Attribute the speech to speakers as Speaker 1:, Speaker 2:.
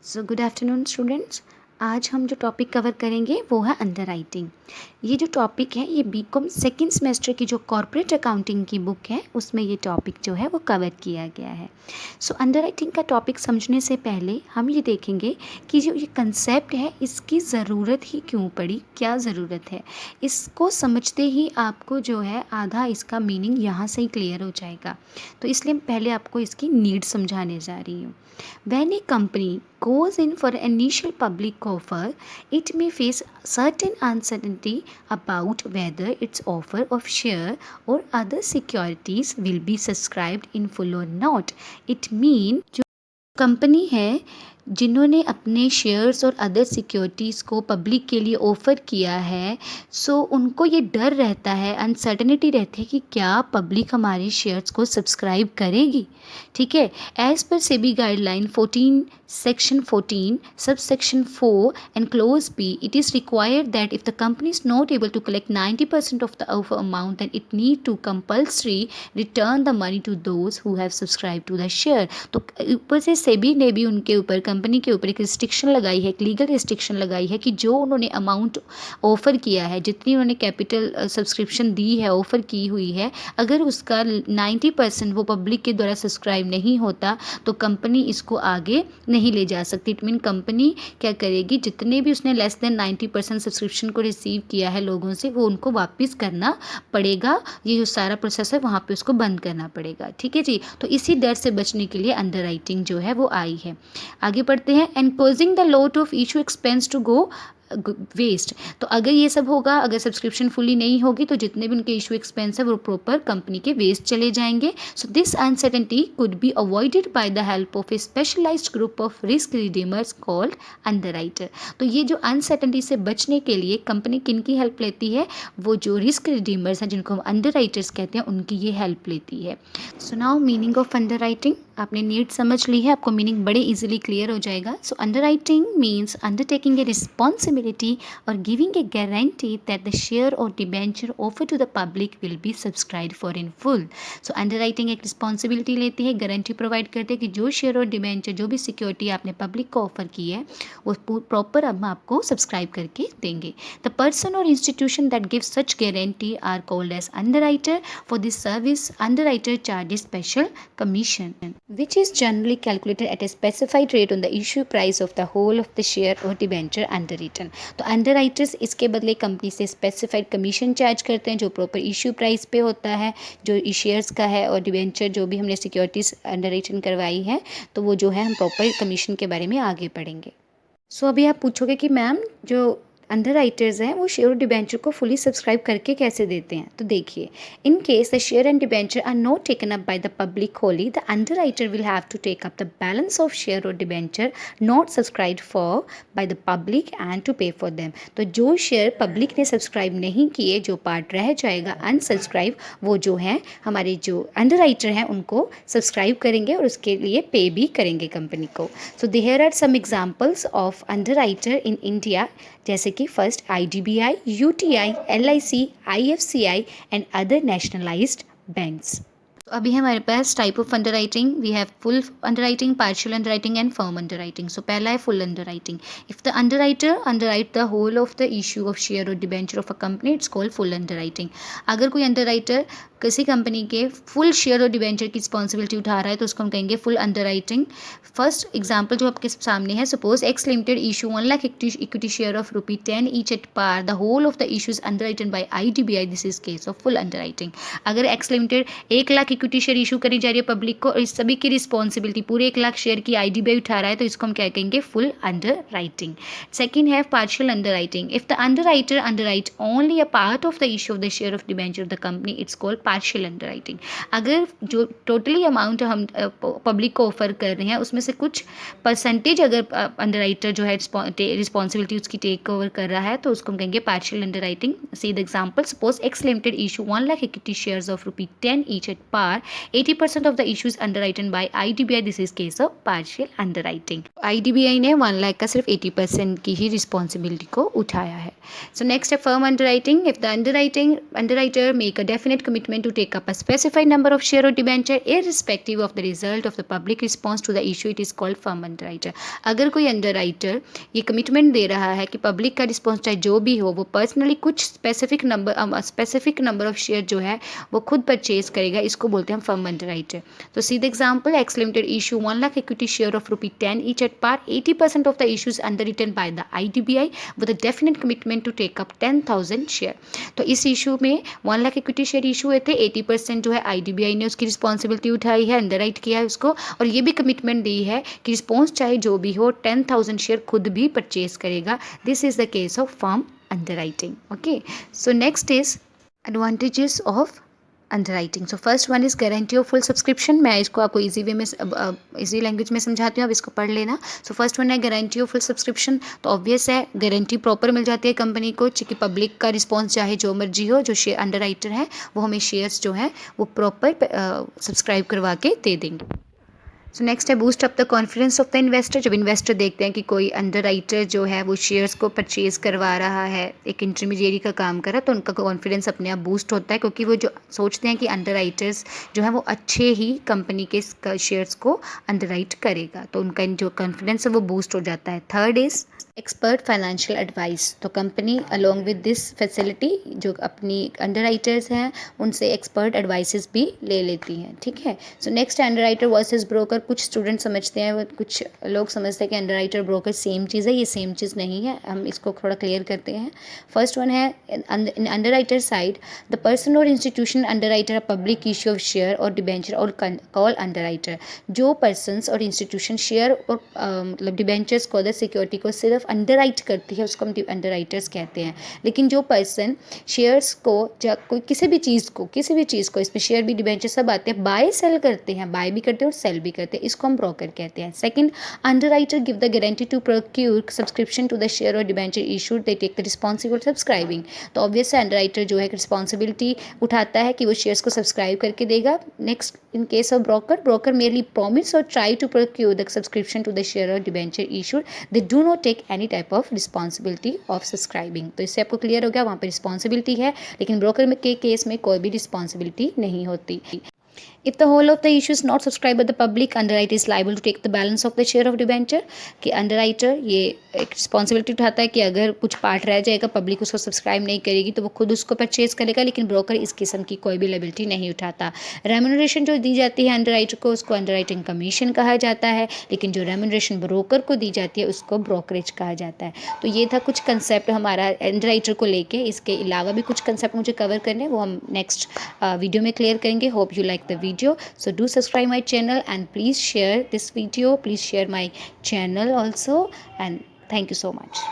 Speaker 1: So good afternoon students. आज हम जो टॉपिक कवर करेंगे वो है अंडरराइटिंग। ये जो टॉपिक है ये बीकॉम सेकेंड सेमेस्टर की जो कॉर्पोरेट अकाउंटिंग की बुक है उसमें ये टॉपिक जो है वो कवर किया गया है। सो अंडरराइटिंग का टॉपिक समझने से पहले हम ये देखेंगे कि जो ये कंसेप्ट है इसकी ज़रूरत ही क्यों पड़ी, क्या ज़रूरत है। इसको समझते ही आपको जो है आधा इसका मीनिंग यहाँ से ही क्लियर हो जाएगा। तो इसलिए पहले आपको इसकी नीड समझाने जा रही हूँ। When a company goes in for an initial public offer, it may face certain uncertainty about whether its offer of share or other securities will be subscribed in full or not. It means जो company है जिन्होंने अपने shares और other securities को public के लिए offer किया है, सो उनको ये डर रहता है, अनसर्टेनिटी रहती है कि क्या पब्लिक हमारे शेयर्स को सब्सक्राइब करेगी। ठीक है, as per SEBI guideline 14 section 14 subsection 4 and clause B, it is required that if the company is not able to collect 90% of the offer amount then it need to compulsory return the money to those who have subscribe to the share. तो ऊपर से सेबी ने भी उनके ऊपर, company के ऊपर एक रिस्ट्रिक्शन लगाई है, एक लीगल रिस्ट्रिक्शन लगाई है कि जो उन्होंने अमाउंट ऑफ़र किया है, जितनी उन्होंने कैपिटल सब्सक्रिप्शन दी है, ऑफ़र की हुई है, अगर उसका 90% वो पब्लिक के द्वारा सब्सक्राइब नहीं होता तो कंपनी इसको आगे नहीं ले जा सकती। इट मीन कंपनी क्या करेगी, जितने भी उसने लेस देन 90% सब्सक्रिप्शन को रिसीव किया है लोगों से, वो उनको वापस करना पड़ेगा। ये जो सारा प्रोसेस है वहाँ पे उसको बंद करना पड़ेगा। ठीक है जी, तो इसी डर से बचने के लिए अंडरराइटिंग जो है वो आई है। आगे बढ़ते हैं। And causing the lot of issue expense to go waste. तो अगर ये सब होगा, अगर सब्सक्रिप्शन फुली नहीं होगी तो जितने भी उनके इशू एक्सपेंस है वो प्रॉपर कंपनी के वेस्ट चले जाएंगे। So this uncertainty could be avoided by the help of a specialised group of risk redeemers called underwriter. तो ये जो अनसर्टेनिटी से बचने के लिए कंपनी किन की हेल्प लेती है, वो जो रिस्क रिडीमर्स हैं जिनको हम अंडरराइटर्स कहते हैं, उनकी ये हेल्प लेती है। So now meaning of underwriting, आपने नीड समझ ली है, आपको मीनिंग बड़े इजीली क्लियर हो जाएगा। So underwriting means undertaking a responsibility और giving a guarantee that the share और debenture offer to the public will be subscribe for in full. So underwriting एक रिस्पॉन्सिबिलिटी लेती है, गारंटी प्रोवाइड करते हैं कि जो शेयर और डिबेंचर, जो भी सिक्योरिटी आपने पब्लिक को ऑफर की है वो प्रॉपर हम आपको सब्सक्राइब करके देंगे। The person or institution that give such guarantee are called as underwriter. For this service underwriter charges special commission, which is generally calculated at a specified rate on the issue price of the whole of the share or debenture underwritten। तो underwriters इसके बदले company से specified commission charge करते हैं जो proper issue price पे होता है, जो शेयर्स का है और डिबेंचर जो भी हमने सिक्योरिटीज़ अंडरराइटन करवाई है, तो वो जो है हम प्रॉपर कमीशन के बारे में आगे पढ़ेंगे। सो अभी आप पूछोगे कि मैम जो अंडरराइटर्स हैं वो शेयर और डिबेंचर को फुली सब्सक्राइब करके कैसे देते हैं। तो देखिए, in case the share and debenture are not taken up by the public wholly, the underwriter will have to take up the balance of share और debenture not subscribe for by the public and to pay for them. तो जो share public ने subscribe नहीं किए, जो part रह जाएगा unsubscribe, वो जो है हमारे जो अंडरराइटर हैं उनको सब्सक्राइब करेंगे और उसके लिए पे भी करेंगे कंपनी को। So there are some examples of underwriter in India, जैसे कि first IDBI, UTI, LIC, IFCI and other nationalized banks. तो अभी हमारे पास type of underwriting, we have full underwriting, partial underwriting and firm underwriting. So पहला है full underwriting. If the underwriter underwrite the whole of the issue of share और debenture of a company, it's called full underwriting. अगर कोई underwriter किसी company के full share और debenture की responsibility उठा रहा है तो उसको हम कहेंगे फुल अंडरराइटिंग। फर्स्ट एग्जाम्पल जो आपके सामने है, suppose X limited issue 1 lakh equity share of ₹10 each at par, the whole of the issue is underwritten by IDBI, this is case of full underwriting. अगर X limited 1 lakh equity share issue करी जा रही है public को और इस सभी की रिस्पॉन्सिबिलिटी पूरे 1 लाख शेयर की IDBI उठा रहा है तो इसको हम क्या कहेंगे, फुल अंडरराइटिंग। सेकेंड है partial underwriting. If the underwriter underwrite only a part of the issue of the share of debenture of the company, it's called partial underwriting. अगर जो टोटली अमाउंट हम पब्लिक को ऑफर कर रहे हैं उसमें से कुछ परसेंटेज अगर अंडरराइटर जो है रिस्पॉन्सिबिलिटी उसकी टेक ओवर कर रहा है तो उसको हम कहेंगे partial underwriting. See the example, suppose X limited issue 1 lakh equity shares of ₹10 each eight par, par 80% of the issues underwritten by IDBI. This is case of partial underwriting. IDBI ने 1 लाख का सिर्फ 80% की ही रिस्पॉन्सिबिलिटी को उठाया है. So next है firm underwriting. If the underwriter make a definite commitment to take up a specified number of share or debenture irrespective of the result of the public response to the issue, it is called firm underwriter. अगर कोई underwriter ये commitment दे रहा है कि public का response चाहे जो भी हो वो पर्सनली कुछ स्पेसिफिक नंबर ऑफ शेयर जो है वो खुद परचेज करेगा, इसको बोलते हैं फर्म अंडरराइटर. तो सीधे example, x limited issue 1 lakh equity share of ₹10 each at par. 80% of the issues underwritten by the IDBI with a definite commitment to take up 10,000 share. तो इस इशू में 1 लाख इक्विटी शेयर इशू हुए थे, 80% जो है IDBI ने उसकी रिस्पॉन्सिबिलिटी उठाई है, अंडरराइट किया है उसको, और ये भी कमिटमेंट दी है कि रिस्पॉन्स चाहे जो भी हो 10,000 शेयर खुद भी परचेज करेगा. This is the case of firm underwriting. Okay, so next is advantages of underwriting. So first one is guarantee of full subscription. मैं इसको आपको इजी वे में इजी लैंग्वेज में समझाती हूँ, अब इसको पढ़ लेना. सो फर्स्ट वन है गारंटी ऑफ फुल सब्सक्रिप्शन. तो ऑब्वियस है गारंटी प्रॉपर मिल जाती है कंपनी को कि पब्लिक का रिस्पॉन्स चाहे जो मर्जी हो, जो शेयर अंडरराइटर है वो हमें शेयर्स जो है वो प्रॉपर सब्सक्राइब करवा के दे देंगे. सो नेक्स्ट है boost up the confidence of the investor. जब इन्वेस्टर देखते हैं कि कोई अंडरराइटर जो है वो शेयर्स को परचेज करवा रहा है, एक इंटरमीडिएरी का काम कर रहा है, तो उनका कॉन्फिडेंस अपने आप बूस्ट होता है, क्योंकि वो जो सोचते हैं कि अंडरराइटर्स जो है वो अच्छे ही कंपनी के शेयर्स को अंडरराइट करेगा, तो उनका जो कॉन्फिडेंस है वो बूस्ट हो जाता है. Third is expert financial advice. तो company along with this facility जो अपनी अंडरराइटर्स हैं उनसे एक्सपर्ट एडवाइसेस भी ले लेती हैं. ठीक है. So next underwriter versus broker. कुछ स्टूडेंट समझते हैं, कुछ लोग समझते हैं कि अंडरराइटर ब्रोकर सेम चीज़ है. ये सेम चीज़ नहीं है, हम इसको थोड़ा क्लियर करते हैं. फर्स्ट वन है इन underwriter side the person or institution underwriter a public issue of share और डिबेंचर और कॉल अंडरराइटर. जो पर्सनस और इंस्टीट्यूशन शेयर और मतलब डिबेंचर्स को, अदर सिक्योरिटी को सिर्फ अंडरराइट करती है उसको हम अंडरराइटर्स कहते हैं. लेकिन जो पर्सन शेयर्स को या कोई किसी भी चीज़ को इसमें शेयर भी डिबेंचर सब आते हैं, बाय सेल करते हैं, बाय भी करते हैं और सेल भी करते हैं, इसको हम ब्रोकर कहते हैं. Second, underwriter give the guarantee to procure subscription to the share और debenture issued, they take the responsibility subscribing. तो ऑब्वियस अंडरराइटर जो है रिस्पॉन्सिबिलिटी उठाता है कि वो शेयर्स को सब्सक्राइब करके देगा. Next, in case of broker merely promise or try to procure the subscription to the share or debenture issued, they do not take any type of responsibility of subscribing. तो इससे आपको clear हो गया, वहाँ पर responsibility है, लेकिन broker के केस में कोई भी रिस्पॉन्सिबिलिटी नहीं होती. If the whole of the issue is not subscribed by the public, underwriter is liable to take the balance of the share of debenture. कि अंडरराइटर ये एक रिस्पॉन्सिबिलिटी उठाता है कि अगर कुछ पार्ट रह जाएगा, पब्लिक उसको सब्सक्राइब नहीं करेगी, तो वो खुद उसको परचेज करेगा, लेकिन ब्रोकर इस किस्म की कोई भी लायबिलिटी नहीं उठाता. रेम्यूनरेशन जो दी जाती है अंडरराइटर को, उसको अंडरराइटिंग कमीशन कहा जाता है, लेकिन जो रेम्यूनरेशन ब्रोकर को दी जाती है उसको ब्रोकरेज कहा जाता है. तो ये था कुछ कंसेप्ट हमारा अंडरराइटर को लेके. इसके अलावा भी कुछ कंसेप्ट मुझे कवर करने, वो हम नेक्स्ट वीडियो में क्लियर करेंगे. Hope you like the video. So do subscribe my channel and please share this video. Please share my channel also, and thank you so much.